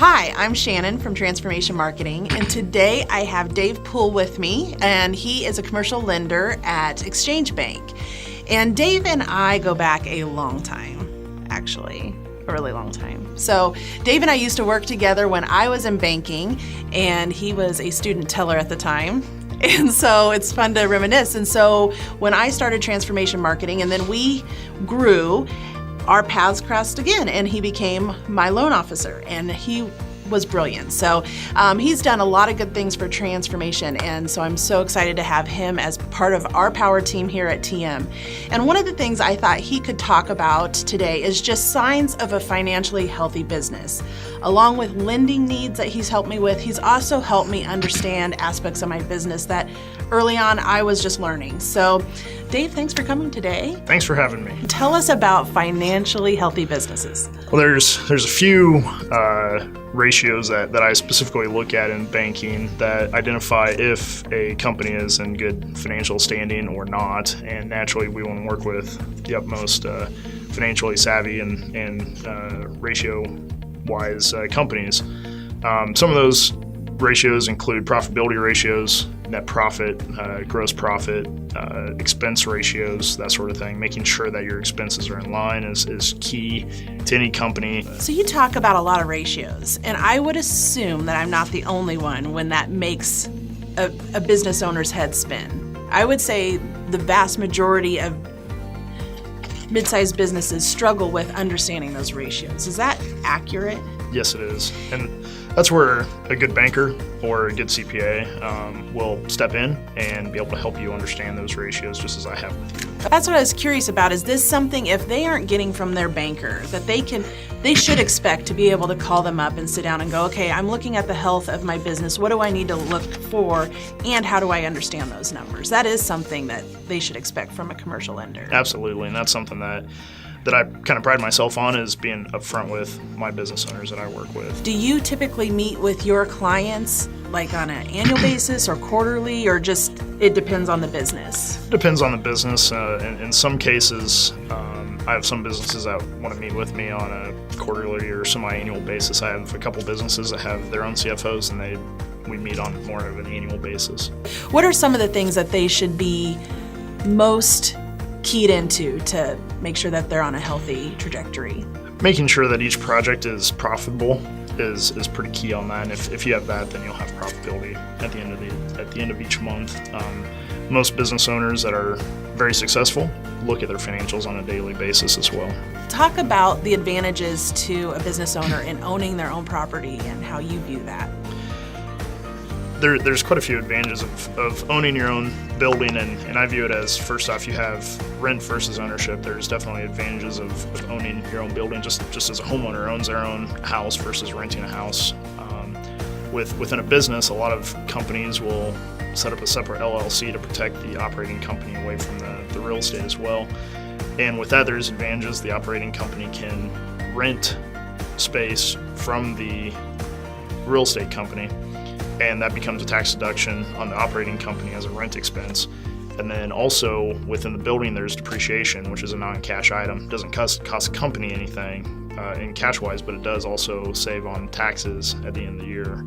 Hi, I'm Shannon from Transformation Marketing, and today I have Dave Poole with me, and he is a commercial lender at Exchange Bank. And Dave and I go back a long time, actually, a really long time. So Dave and I used to work together when I was in banking, and he was a student teller at the time. And so it's fun to reminisce. And so when I started Transformation Marketing, and then we grew, our paths crossed again, and he became my loan officer, and he was brilliant. So he's done a lot of good things for transformation, and so I'm so excited to have him as part of our power team here at TM. And one of the things I thought he could talk about today is just signs of a financially healthy business. Along with lending needs that he's helped me with, he's also helped me understand aspects of my business that early on I was just learning. So Dave, thanks for coming today. Thanks for having me. Tell us about financially healthy businesses. Well, there's a few ratios that I specifically look at in banking that identify if a company is in good financial standing or not. And naturally, we want to work with the utmost financially savvy and ratio-wise companies. Some of those ratios include profitability ratios, net profit, gross profit, expense ratios, that sort of thing. Making sure that your expenses are in line is key to any company. So you talk about a lot of ratios, and I would assume that I'm not the only one when that makes a business owner's head spin. I would say the vast majority of mid-sized businesses struggle with understanding those ratios. Is that accurate? Yes, it is. And that's where a good banker or a good CPA will step in and be able to help you understand those ratios just as I have with you. That's what I was curious about. Is this something, if they aren't getting from their banker, that they should expect to be able to call them up and sit down and go, okay, I'm looking at the health of my business. What do I need to look for, and how do I understand those numbers? That is something that they should expect from a commercial lender. Absolutely, and that's something that I kind of pride myself on, is being upfront with my business owners that I work with. Do you typically meet with your clients like on an annual basis or quarterly, or just it depends on the business? It depends on the business. In some cases, I have some businesses that want to meet with me on a quarterly or semi-annual basis. I have a couple businesses that have their own CFOs, and we meet on more of an annual basis. What are some of the things that they should be most keyed into to make sure that they're on a healthy trajectory? Making sure that each project is profitable is pretty key on that. And if you have that, then you'll have profitability at the end of each month. Most business owners that are very successful look at their financials on a daily basis as well. Talk about the advantages to a business owner in owning their own property and how you view that. There's quite a few advantages of owning your own building, and I view it as, first off, you have rent versus ownership. There's definitely advantages of owning your own building, just as a homeowner owns their own house versus renting a house. Within a business, a lot of companies will set up a separate LLC to protect the operating company away from the real estate as well. And with that, there's advantages. The operating company can rent space from the real estate company, and that becomes a tax deduction on the operating company as a rent expense. And then also within the building, there's depreciation, which is a non-cash item. It doesn't cost the company anything in cash-wise, but it does also save on taxes at the end of the year,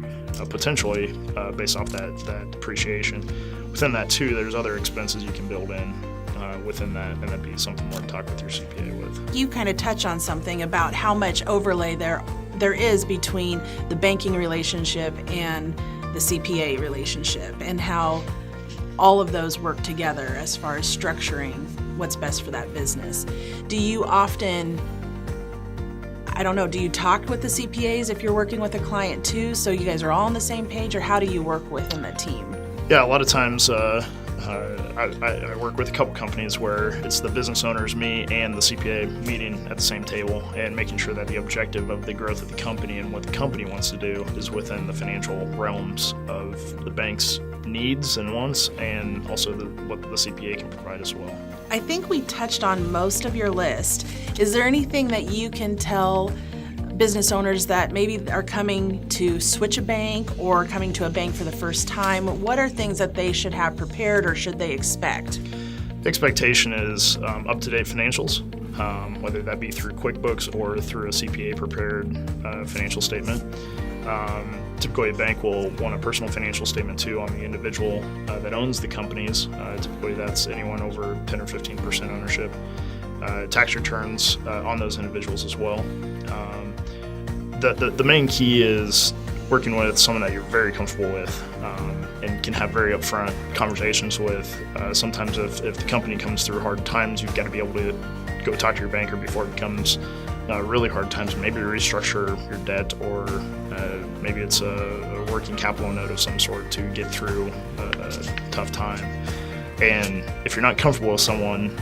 potentially based off that depreciation. Within that too, there's other expenses you can build in within that, and that'd be something more to talk with your CPA with. You kind of touch on something about how much overlay there is between the banking relationship and the CPA relationship, and how all of those work together as far as structuring what's best for that business. Do you often, do you talk with the CPAs if you're working with a client too, so you guys are all on the same page, or how do you work within the team? Yeah, a lot of times I work with a couple companies where it's the business owners, me, and the CPA meeting at the same table and making sure that the objective of the growth of the company and what the company wants to do is within the financial realms of the bank's needs and wants, and also what the CPA can provide as well. I think we touched on most of your list. Is there anything that you can tell business owners that maybe are coming to switch a bank or coming to a bank for the first time? What are things that they should have prepared or should they expect? The expectation is up-to-date financials. whether that be through QuickBooks or through a CPA prepared financial statement. Typically, a bank will want a personal financial statement too on the individual that owns the companies. Typically, that's anyone over 10 or 15% ownership. Tax returns on those individuals as well. The main key is working with someone that you're very comfortable with and can have very upfront conversations with. Sometimes if the company comes through hard times, you've got to be able to go talk to your banker before it becomes really hard times. Maybe restructure your debt, or maybe it's a working capital note of some sort to get through a tough time. And if you're not comfortable with someone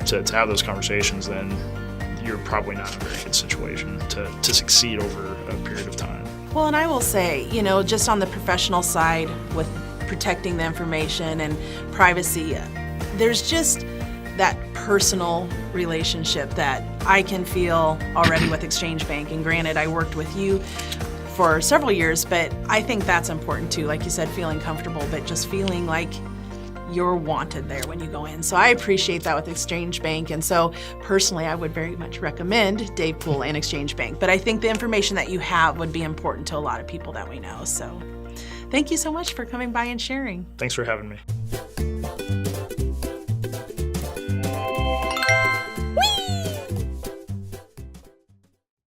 to have those conversations, then you're probably not in a very good situation to succeed over a period of time. Well, and I will say, just on the professional side with protecting the information and privacy, there's just that personal relationship that I can feel already with Exchange Bank. And granted, I worked with you for several years, but I think that's important too. Like you said, feeling comfortable, but just feeling like you're wanted there when you go in. So I appreciate that with Exchange Bank. And so personally, I would very much recommend Dave Poole and Exchange Bank. But I think the information that you have would be important to a lot of people that we know. So thank you so much for coming by and sharing. Thanks for having me.